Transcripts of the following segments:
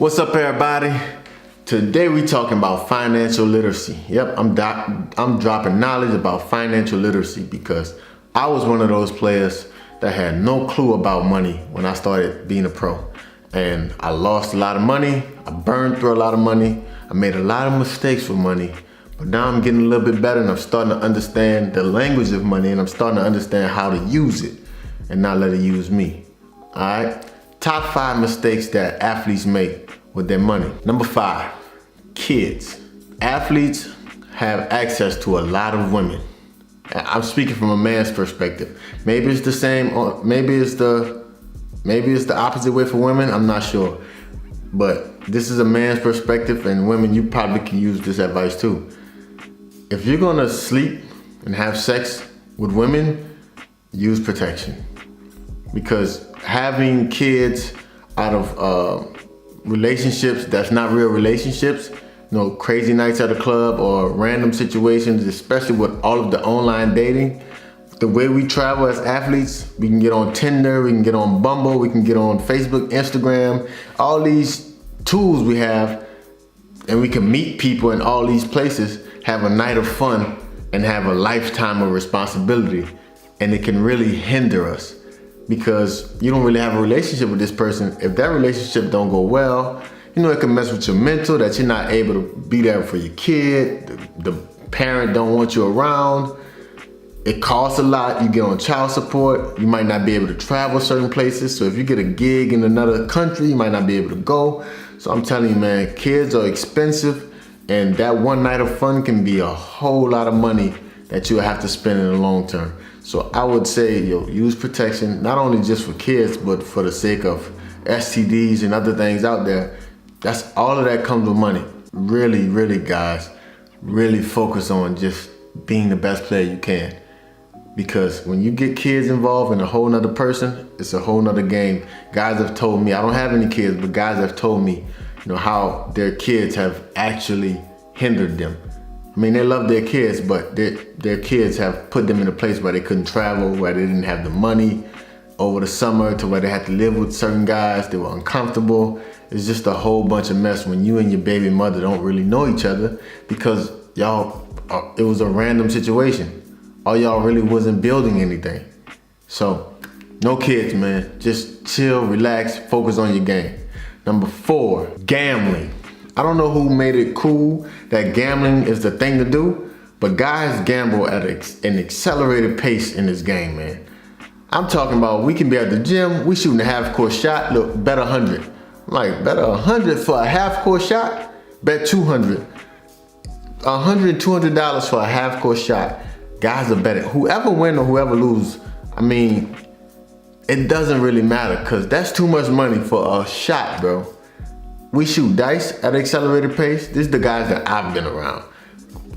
What's up, everybody? Today we talking about financial literacy. Yep, I'm dropping knowledge about financial literacy because I was one of those players that had no clue about money when I started being a pro. And I lost a lot of money, I burned through a lot of money, I made a lot of mistakes with money, but now I'm getting a little bit better and I'm starting to understand the language of money and I'm starting to understand how to use it and not let it use me. All right? Top 5 mistakes that athletes make with their money. Number 5, kids. Athletes have access to a lot of women. I'm speaking from a man's perspective. Maybe it's the same, or maybe it's the opposite way for women. I'm not sure. But this is a man's perspective, and women, you probably can use this advice too. If you're gonna sleep and have sex with women, use protection. Because having kids out of relationships that's not real relationships, crazy nights at a club or random situations, especially with all of the online dating, the way we travel as athletes, we can get on Tinder, we can get on Bumble, we can get on Facebook, Instagram, all these tools we have, and we can meet people in all these places, have a night of fun, and have a lifetime of responsibility. And it can really hinder us because you don't really have a relationship with this person. If that relationship don't go well, it can mess with your mental, that you're not able to be there for your kid, the parent don't want you around. It costs a lot. You get on child support. You might not be able to travel certain places. So if you get a gig in another country, you might not be able to go. So I'm telling you, man, kids are expensive, and that one night of fun can be a whole lot of money that you'll have to spend in the long term. So I would say, use protection, not only just for kids, but for the sake of STDs and other things out there. That's all of that comes with money. Really, really, guys, really focus on just being the best player you can. Because when you get kids involved in a whole nother person, it's a whole nother game. Guys have told me, I don't have any kids, but guys have told me, how their kids have actually hindered them. I mean, they love their kids, but their kids have put them in a place where they couldn't travel, where they didn't have the money over the summer, to where they had to live with certain guys. They were uncomfortable. It's just a whole bunch of mess when you and your baby mother don't really know each other because it was a random situation. All y'all really wasn't building anything. So, no kids, man. Just chill, relax, focus on your game. Number 4, gambling. I don't know who made it cool that gambling is the thing to do, but guys gamble at an accelerated pace in this game, man. I'm talking about, we can be at the gym, we shooting a half-court shot, look, bet 100. I'm like, bet 100 for a half-court shot? Bet 200. $100, $200 for a half-court shot. Guys are betting. Whoever win or whoever lose, I mean, it doesn't really matter because that's too much money for a shot, bro. We shoot dice at an accelerated pace. This is the guys that I've been around.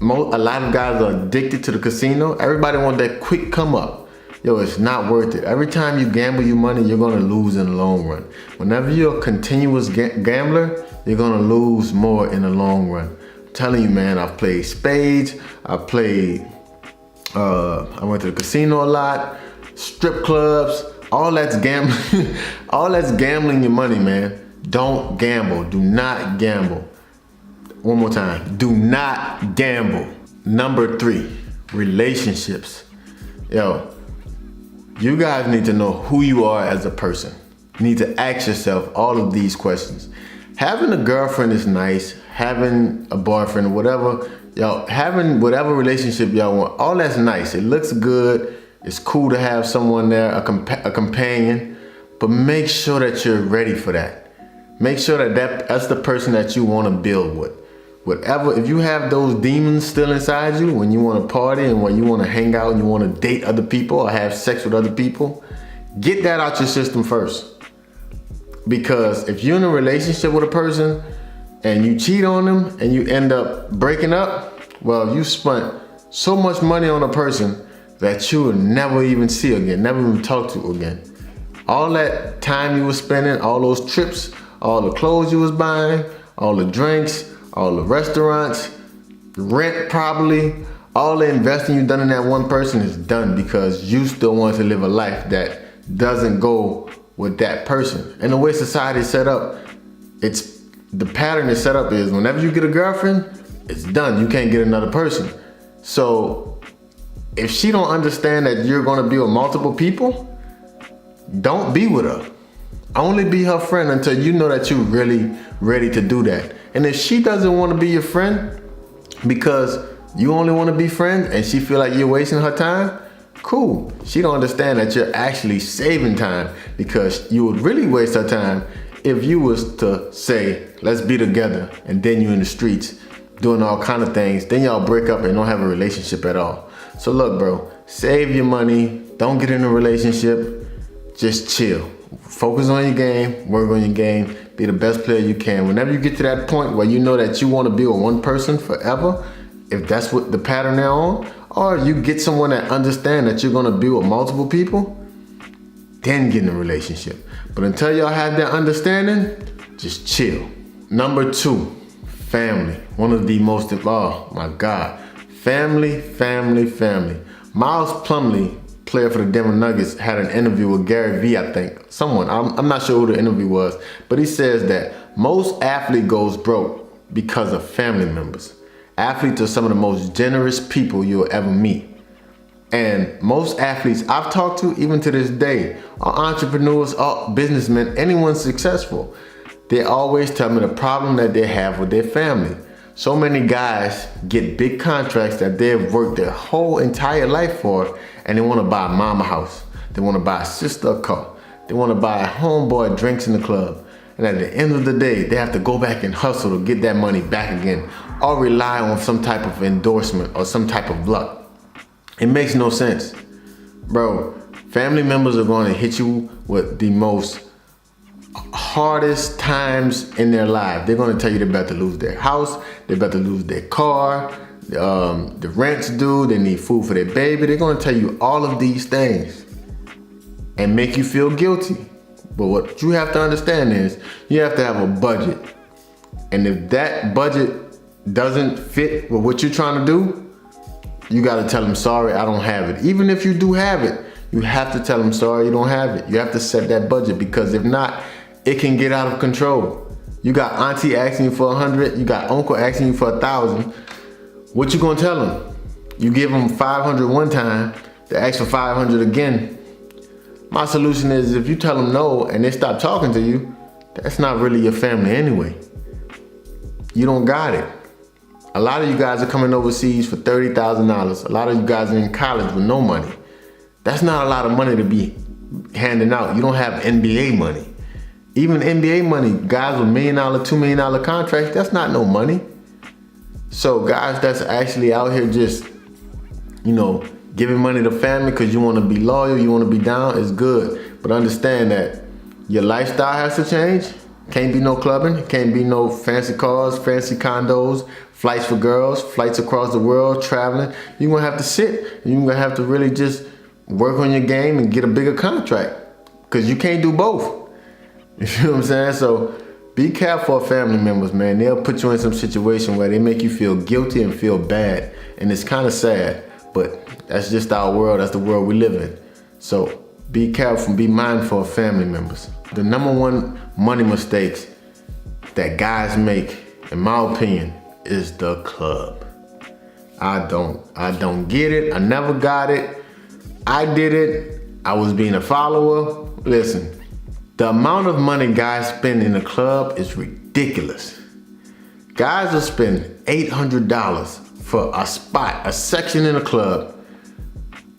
A lot of guys are addicted to the casino. Everybody wants that quick come up. It's not worth it. Every time you gamble your money, you're gonna lose in the long run. Whenever you're a continuous gambler, you're gonna lose more in the long run. I'm telling you, man, I've played spades. I went to the casino a lot, strip clubs, all that's gambling. All that's gambling your money, man. Don't gamble. Do not gamble. One more time. Do not gamble. Number 3, relationships. You guys need to know who you are as a person. You need to ask yourself all of these questions. Having a girlfriend is nice. Having a boyfriend, whatever, having whatever relationship y'all want, all that's nice. It looks good. It's cool to have someone there, a companion, but make sure that you're ready for that. Make sure that's the person that you want to build with. If you have those demons still inside you, when you want to party and when you want to hang out and you want to date other people or have sex with other people, get that out your system first. Because if you're in a relationship with a person and you cheat on them and you end up breaking up, well, you spent so much money on a person that you will never even see again, never even talk to again. All that time you were spending, all those trips, all the clothes you was buying, all the drinks, all the restaurants, rent probably, all the investing you've done in that one person is done because you still want to live a life that doesn't go with that person. And the way society is set up, it's the pattern is set up is whenever you get a girlfriend, it's done. You can't get another person. So if she don't understand that you're gonna be with multiple people, don't be with her. Only be her friend until you know that you're really ready to do that. And if she doesn't want to be your friend because you only want to be friends and she feel like you're wasting her time, cool. She don't understand that you're actually saving time, because you would really waste her time if you was to say, let's be together, and then you in the streets doing all kind of things. Then y'all break up and don't have a relationship at all. So look, bro, save your money. Don't get in a relationship. Just chill. Focus on your game, work on your game, be the best player you can. Whenever you get to that point where you know that you want to be with one person forever, if that's what the pattern they're on, or you get someone that understands that you're going to be with multiple people, then get in a relationship. But until y'all have that understanding, just chill. Number 2, family. One of the most, oh my God, family. Miles Plumlee, player for the Denver Nuggets, had an interview with Gary Vee, I think. Someone, I'm not sure who the interview was, but he says that most athlete goes broke because of family members. Athletes are some of the most generous people you'll ever meet. And most athletes I've talked to, even to this day, are entrepreneurs, are businessmen, anyone successful. They always tell me the problem that they have with their family. So many guys get big contracts that they've worked their whole entire life for, and they want to buy a mama house. They want to buy a sister a car. They want to buy a homeboy drinks in the club. And at the end of the day, they have to go back and hustle to get that money back again, or rely on some type of endorsement or some type of luck. It makes no sense. Bro, family members are going to hit you with the most hardest times in their life. They're going to tell you they're about to lose their house, they're about to lose their car, the rent's due, they need food for their baby. They're going to tell you all of these things and make you feel guilty. But what you have to understand is you have to have a budget. And if that budget doesn't fit with what you're trying to do, you got to tell them, sorry, I don't have it. Even if you do have it, you have to tell them, sorry, you don't have it. You have to set that budget, because if not, it can get out of control. You got auntie asking you for 100, you got uncle asking you for 1,000. What you gonna tell them? You give them 500 one time, they ask for 500 again. My solution is, if you tell them no and they stop talking to you, that's not really your family anyway. You don't got it. A lot of you guys are coming overseas for $30,000. A lot of you guys are in college with no money. That's not a lot of money to be handing out. You don't have NBA money. Even NBA money, guys with $1 million, $2 million contracts, that's not no money. So guys that's actually out here just, giving money to family because you want to be loyal, you want to be down, is good. But understand that your lifestyle has to change. Can't be no clubbing, can't be no fancy cars, fancy condos, flights for girls, flights across the world, traveling. You're gonna have to sit, and you're gonna have to really just work on your game and get a bigger contract, because you can't do both. You know what I'm saying? So be careful of family members, man. They'll put you in some situation where they make you feel guilty and feel bad. And it's kind of sad, but that's just our world. That's the world we live in. So be careful, be mindful of family members. The number one money mistakes that guys make, in my opinion, is the club. I don't get it. I never got it. I did it. I was being a follower. Listen, the amount of money guys spend in the club is ridiculous. Guys will spend $800 for a spot, a section in a club,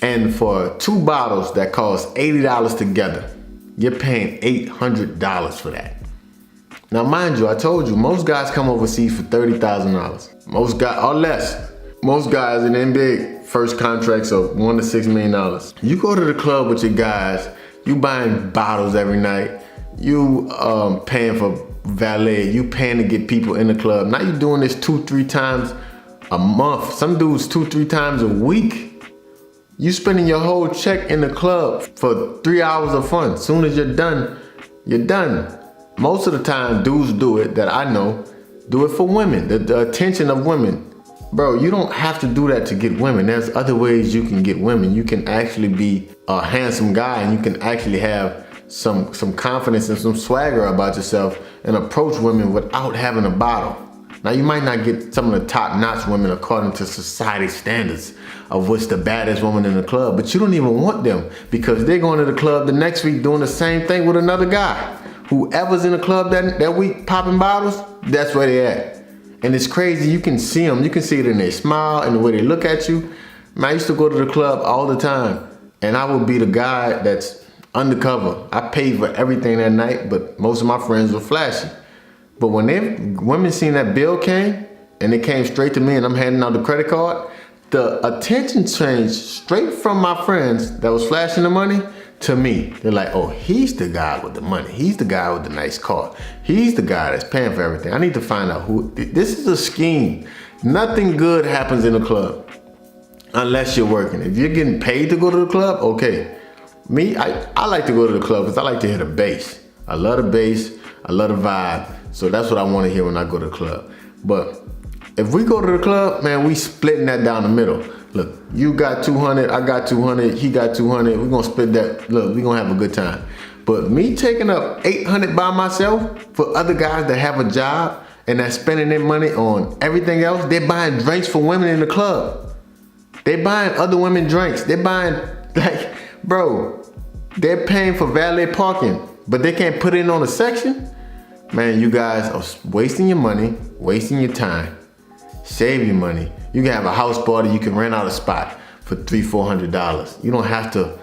and for 2 bottles that cost $80 together, you're paying $800 for that. Now, mind you, I told you, most guys come overseas for $30,000. Most guys, or less. Most guys in the NBA, first contracts are $1 to $6 million. You go to the club with your guys, you buying bottles every night, you paying for valet, you paying to get people in the club. Now you're doing this 2-3 times a month. Some dudes 2-3 times a week. You spending your whole check in the club for 3 hours of fun. Soon as you're done, you're done. Most of the time, dudes do it, that I know, do it for women, the attention of women. Bro, you don't have to do that to get women. There's other ways you can get women. You can actually be a handsome guy, and you can actually have some confidence and some swagger about yourself and approach women without having a bottle. Now you might not get some of the top-notch women according to society standards of what's the baddest woman in the club, but you don't even want them because they're going to the club the next week doing the same thing with another guy. Whoever's in the club that week popping bottles, that's where they at. And it's crazy, you can see them, you can see it in their smile and the way they look at you. Man, I used to go to the club all the time and I would be the guy that's undercover. I paid for everything that night, but most of my friends were flashy. But when women seen that bill came and it came straight to me and I'm handing out the credit card, the attention changed straight from my friends that was flashing the money to me. They're like, oh, he's the guy with the money. He's the guy with the nice car. He's the guy that's paying for everything. I need to find out who. This is a scheme. Nothing good happens in a club unless you're working. If you're getting paid to go to the club, okay. Me, I like to go to the club because I like to hear the bass. I love the bass. I love the vibe. So that's what I want to hear when I go to the club. But if we go to the club, man, we splitting that down the middle. Look, you got 200, I got 200, he got 200. We're gonna split that. Look, we're gonna have a good time. But me taking up 800 by myself for other guys that have a job and that's spending their money on everything else, they're buying drinks for women in the club. They're buying other women drinks. They're buying, like, bro, they're paying for valet parking, but they can't put it on a section. Man, you guys are wasting your money, wasting your time. Save your money. You can have a house party, you can rent out a spot for $300-400. You don't have to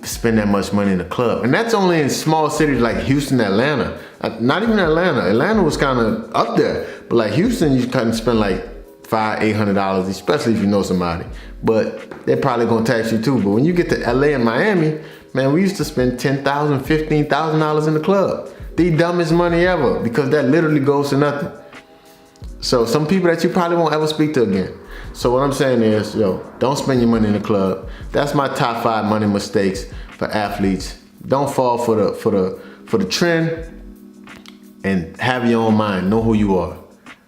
spend that much money in the club. And that's only in small cities like Houston, Atlanta. Not even Atlanta. Atlanta was kind of up there. But like Houston, you can spend like $500-800, especially if you know somebody. But they're probably gonna tax you too. But when you get to LA and Miami, man, we used to spend $10,000, $15,000 in the club. The dumbest money ever, because that literally goes to nothing. So some people that you probably won't ever speak to again. So what I'm saying is, yo, don't spend your money in the club. That's my top 5 money mistakes for athletes. Don't fall for the trend and have your own mind. Know who you are.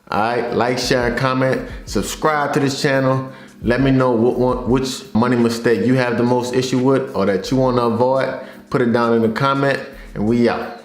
All right, like, share, and comment. Subscribe to this channel. Let me know which money mistake you have the most issue with or that you want to avoid. Put it down in the comment and we out.